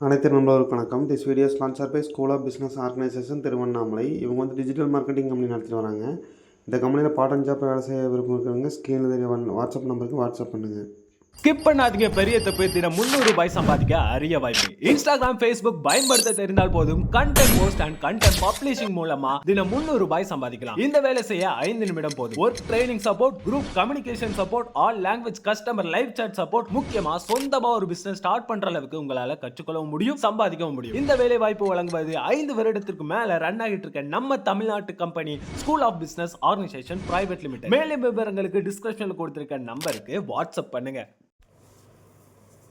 அனைத்து நண்பர்களுக்கும் வணக்கம். This video sponsor by school of business organization Tiruvannamalai. இவங்க வந்து டிஜிட்டல் மார்க்கெட்டிங் கம்பெனி நடத்திட்டு வராங்க. இந்த கம்பெனியில் பார்ட் டைம் ஜாப் வேலை செய்ய விருப்பம் இருக்கிறவங்க ஸ்க்ரீனில் தெரிய வாட்ஸ்அப் நம்பருக்கு வாட்ஸ்அப் பண்ணுங்கள். ஸ்கிப் பண்ணாதீங்க. பெரிய தப்பு. தினம் 300 ரூபாய் சம்பாதிக்க அரிய வாய்ப்பு. இன்ஸ்டாகிராம், Facebook பயன்படுத்த தெரிந்தால் போதும். Content post and content publishing மூலமா தினம் 300 ரூபாய் சம்பாதிக்கலாம். இந்த வேலை செய்ய 5 நிமிடம் போதும். Work training support, group communication support, all language customer live chat support, முக்கியமா சொந்தமா ஒரு பிசினஸ் ஸ்டார்ட் பண்ற அளவுக்கு உங்களால கற்றுக்கொள்ளவும் முடியும், சம்பாதிக்கவும் முடியும். இந்த வேலை வாய்ப்பு வழங்குவது 5 வருடத்திற்கு மேல ரன் ஆகிட்டு இருக்க நம்ம தமிழ்நாட்டு company school of business organization private limited. மேலும் விவரங்களுக்கு டிஸ்கிரிப்ஷன்ல கொடுத்திருக்க நம்பருக்கு வாட்ஸ்அப் பண்ணுங்க.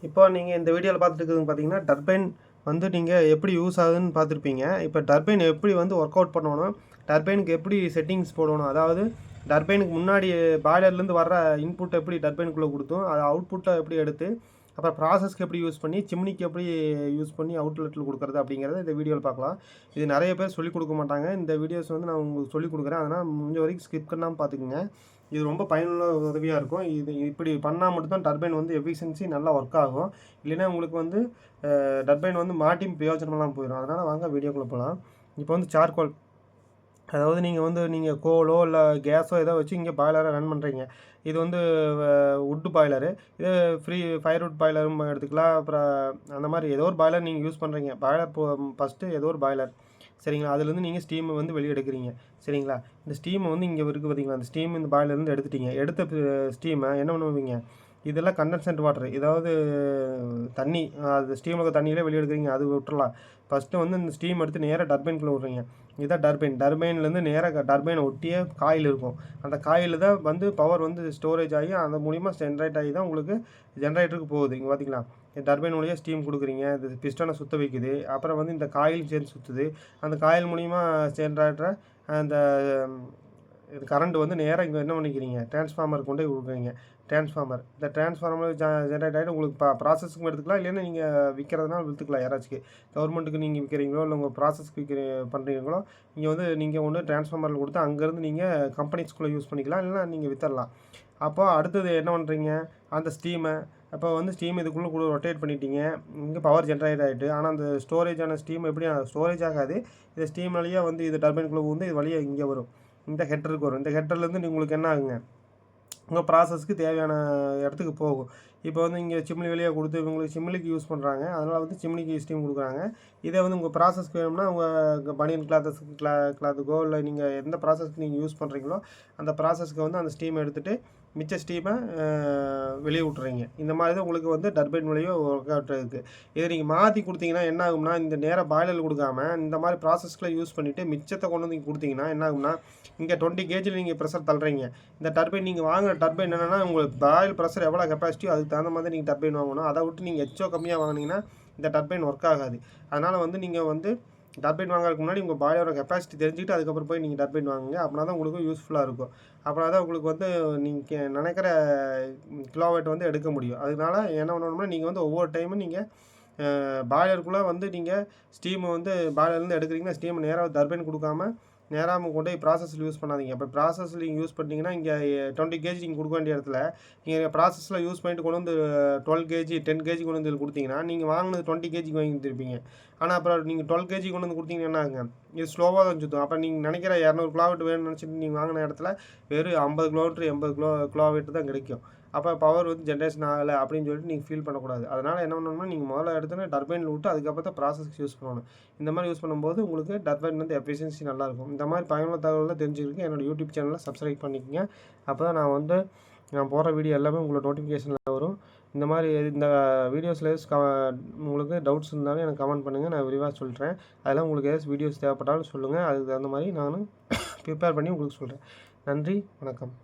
இப்போ நீங்கள் இந்த வீடியோவில் பார்த்துட்டு இருக்கிறது பார்த்தீங்கன்னா டர்பைன் வந்து நீங்கள் எப்படி யூஸ் ஆகுதுன்னு பார்த்துருப்பீங்க. இப்போ டர்பைன் எப்படி வந்து ஒர்க் அவுட் பண்ணணும், டர்பைனுக்கு எப்படி செட்டிங்ஸ் போடணும், அதாவது டர்பைனுக்கு முன்னாடி பாய்லர்லேருந்து வர்ற இன்புட்டை எப்படி டர்பைனுக்குள்ளே கொடுத்தோம், அதை அவுட்புட்டை எப்படி எடுத்து அப்புறம் ப்ராசஸ்க்கு எப்படி யூஸ் பண்ணி சிம்னிக்கு எப்படி யூஸ் பண்ணி அவுட்லெட்டில் கொடுக்குறது அப்படிங்கிறத இந்த வீடியோவில் பார்க்கலாம். இது நிறைய பேர் சொல்லிக் கொடுக்க மாட்டாங்க. இந்த வீடியோஸ் வந்து நான் உங்களுக்கு சொல்லிக் கொடுக்குறேன். அதனால் முடிஞ்ச வரைக்கும் ஸ்கிப் பண்ணாமல் பார்த்துக்குங்க. இது ரொம்ப பயனுள்ள உதவியாக இருக்கும். இது இப்படி பண்ணால் மட்டும்தான் டர்பைன் வந்து எஃபிஷியன்சி நல்லா ஒர்க் ஆகும். இல்லைன்னா உங்களுக்கு வந்து டர்பைன் வந்து மாட்டி பிரயோஜனமெல்லாம் போயிடும். அதனால் வாங்க வீடியோக்குள்ளே போகலாம். இப்போ வந்து சார்கோல், அதாவது நீங்கள் கோலோ இல்லை கேஸோ ஏதோ வச்சு இங்கே பாய்லரை ரன் பண்ணுறீங்க. இது வந்து வுட்டு பாய்லரு. இது ஃபயர்வுட் பாய்லரும் எடுத்துக்கலாம். அப்புறம் அந்த மாதிரி ஏதோ ஒரு பாய்லர் நீங்கள் யூஸ் பண்ணுறீங்க. பாய்லர் ஃபஸ்ட்டு ஏதோ ஒரு பாய்லர், சரிங்களா? அதுலேருந்து நீங்கள் ஸ்டீமை வந்து வெளியே எடுக்கிறீங்க, சரிங்களா? இந்த ஸ்டீமை வந்து இங்கே இருக்குது பார்த்தீங்களா? அந்த ஸ்டீம் இந்த பாய்லர்லேருந்து எடுத்துட்டீங்க. எடுத்த ஸ்டீமை என்ன பண்ணுவீங்க, இதெல்லாம் கண்டென்சன்ட் வாட்டர், ஏதாவது தண்ணி, அது ஸ்டீமில் இருக்க தண்ணியிலே வெளியே எடுக்கிறீங்க, அது விட்டுறலாம். ஃபஸ்ட்டு வந்து இந்த ஸ்டீம் எடுத்து நேராக டர்பைனுக்குள்ளே விட்றீங்க. இதுதான் டர்பைன். டர்பைன்லேருந்து நேராக டர்பைனை ஒட்டியே காயில் இருக்கும். அந்த காயில் தான் வந்து பவர் வந்து ஸ்டோரேஜ் ஆகி அந்த மூலிமா ஜென்ரேட் ஆகி தான் உங்களுக்கு ஜென்ரேட்டருக்கு போகுது. இங்கே பார்த்தீங்களா, இந்த டர்பைன் வழியாக ஸ்டீம் கொடுக்குறீங்க. இது பிஸ்டனை சுற்ற வைக்குது. அப்புறம் வந்து இந்த காயில் சேர்ந்து சுற்றுது. அந்த காயில் மூலிமா ஜென்ரேட்டரை அந்த இது கரண்ட் வந்து நேராக இங்கே என்ன பண்ணிக்கிறீங்க, டிரான்ஸ்ஃபார்மர் கொண்டு போய் கொடுக்குறீங்க. டிரான்ஸ்ஃபார்மர், இந்த டிரான்ஸ்ஃபார்மர் ஜென்ரேட் ஆகிட்டு உங்களுக்கு ப்ராசஸுக்கும் எடுத்துக்கலாம். இல்லைன்னா நீங்கள் விற்கிறதுனால விற்றுக்கலாம். யாராச்சுக்கு கவர்மெண்ட்டுக்கு நீங்கள் விற்கிறீங்களோ இல்லை உங்கள் ப்ராசஸ்க்கு பண்ணுறீங்களோ இங்கே வந்து நீங்கள் ஒன்று டிரான்ஸ்ஃபார்மரில் கொடுத்து அங்கேருந்து நீங்கள் கம்பெனிஸ்குள்ளே யூஸ் பண்ணிக்கலாம், இல்லைனா நீங்கள் விற்றுடலாம். அப்போ அடுத்தது என்ன பண்ணுறீங்க, அந்த ஸ்டீமை அப்போ வந்து ஸ்டீம் இதுக்குள்ளே கூட ரொட்டேட் பண்ணிட்டீங்க. இங்கே பவர் ஜென்ரேட் ஆகிட்டு, ஆனால் அந்த ஸ்டோரேஜான ஸ்டீம் எப்படி ஸ்டோரேஜ் ஆகாது. இந்த ஸ்டீம் வழியாக வந்து இது டர்பைனுக்குள்ளே வந்து இது வழியாக இங்கே வரும், இந்த ஹெட்டருக்கு வரும். இந்த ஹெட்டர்லேருந்து உங்களுக்கு என்ன ஆகுங்க, உங்கள் ப்ராசஸ்க்கு தேவையான இடத்துக்கு போகும். இப்போ வந்து இங்கே சிம்னி வழியாக கொடுத்து இவங்களுக்கு சிம்னிக்கு யூஸ் பண்ணுறாங்க, அதனால் வந்து சிம்னிக்கு ஸ்டீம் கொடுக்குறாங்க. இதே வந்து உங்கள் ப்ராசஸ்க்கு வேணும்னா உங்கள் பனியன் கிளாத்துக்கோ இல்லை நீங்கள் எந்த ப்ராசஸ்க்கு நீங்கள் யூஸ் பண்ணுறீங்களோ அந்த ப்ராசஸ்க்கு வந்து அந்த ஸ்டீமை எடுத்துகிட்டு மிச்ச ஸ்டீமை வெளியே விட்டுறீங்க. இந்த மாதிரி தான் உங்களுக்கு வந்து டர்பைன் வழியாக ஒர்க் அவுட் இருக்குது. இதை நீங்கள் மாற்றி கொடுத்தீங்கன்னா என்ன ஆகும்னா, இந்த நேராக பாய்லரில் கொடுக்காம இந்த மாதிரி ப்ராசஸ்க்குள்ளே யூஸ் பண்ணிவிட்டு மிச்சத்தை கொண்டு வந்து நீங்கள் கொடுத்தீங்கன்னா என்ன ஆகும்னா, இங்கே 20 கேஜில் நீங்கள் ப்ரெஷர் தள்ளுறீங்க. இந்த டர்பைன் நீங்கள் வாங்குகிற டர்பைன் என்னென்னா, உங்களுக்கு பாயில் ப்ரெஷர் எவ்வளோ கெப்பாசிட்டியோ அதுக்கு தகுந்த மாதிரி நீங்கள் டர்பைன் வாங்கணும். அதை விட்டு நீங்கள் எச்சோ கம்மியாக வாங்கினீங்கன்னா இந்த டர்பைன் ஒர்க் ஆகாது. அதனால் வந்து நீங்கள் வந்து டர்பைன் வாங்குறதுக்கு முன்னாடி உங்கள் பாயோட கெப்பாசிட்டி தெரிஞ்சுக்கிட்டு அதுக்கப்புறம் போய் நீங்கள் டர்பைன் வாங்குங்க. அப்படின்னா தான் உங்களுக்கு யூஸ்ஃபுல்லாக இருக்கும். அப்படின்னா தான் உங்களுக்கு வந்து நீங்கள் நினைக்கிற கிலோவாட் வந்து எடுக்க முடியும். அதனால என்ன பண்ணணும்னா, நீங்கள் வந்து ஒவ்வொரு டைமும் நீங்கள் பாய்லருக்குள்ளே வந்து நீங்கள் ஸ்டீமை வந்து பாய்லர்லேருந்து எடுக்கிறீங்கன்னா ஸ்டீமை நேராக டர்பைன் கொடுக்காம நேராக கொண்டு போய் ப்ராசஸில் யூஸ் பண்ணாதீங்க. அப்போ ப்ராசஸில் நீங்கள் யூஸ் பண்ணிட்டீங்கன்னா இங்கே 20 கேஜி நீங்கள் கொடுக்க வேண்டிய இடத்துல நீங்கள் ப்ராசஸில் யூஸ் பண்ணிட்டு கொண்டு வந்து 12 கேஜி 10 கேஜி கொண்டு வந்து கொடுத்தீங்கன்னா நீங்கள் வாங்கினது 20 கேஜிக்கு வாங்கிட்டுருப்பீங்க. ஆனால் அப்புறம் நீங்கள் 12 கேஜி கொண்டு வந்து கொடுத்தீங்கன்னா என்ன ஆகுங்க, இது ஸ்லோவாக தான் சுற்றும். அப்போ நீங்கள் நினைக்கிற 200 கிலோவாட் வேணும்னு நினச்சிட்டு நீங்கள் வாங்கின இடத்துல வெறும் 50 கிலோமீட்டர் 80 கிலோவாட் தான் கிடைக்கும். அப்போ பவர் வந்து ஜென்ரேஷன் ஆகலை அப்படின்னு சொல்லிட்டு நீங்கள் ஃபீல் பண்ணக்கூடாது. அதனால் என்ன பண்ணணும்னா, நீங்கள் முதல்ல எடுத்தோன்னே டர்பைனில் விட்டு அதுக்கப்புறம் தான் ப்ராசஸ்க்கு யூஸ் பண்ணணும். இந்த மாதிரி யூஸ் பண்ணும்போது உங்களுக்கு டர்பைன் வந்து எஃபிஷியன்சி நல்லாயிருக்கும். இந்த மாதிரி பயனுள்ள தகவலாம் தெரிஞ்சுக்கிறதுக்கு என்னோடய யூடியூப் சேனலை சப்ஸ்கிரைப் பண்ணிக்கோங்க. அப்போ தான் நான் போடுற வீடியோ எல்லாமே உங்களுக்கு நோட்டிஃபிகேஷனில் வரும். இந்த மாதிரி இந்த வீடியோஸில் உங்களுக்கு டவுட்ஸ் இருந்தாலும் எனக்கு கமெண்ட் பண்ணுங்கள், நான் விரிவாக சொல்கிறேன். அதெல்லாம் உங்களுக்கு ஏதாச்சும் வீடியோஸ் தேவைப்பட்டாலும் சொல்லுங்கள். அதுக்கு தகுந்த மாதிரி நான் ப்ரிப்பேர் பண்ணி உங்களுக்கு சொல்கிறேன். நன்றி, வணக்கம்.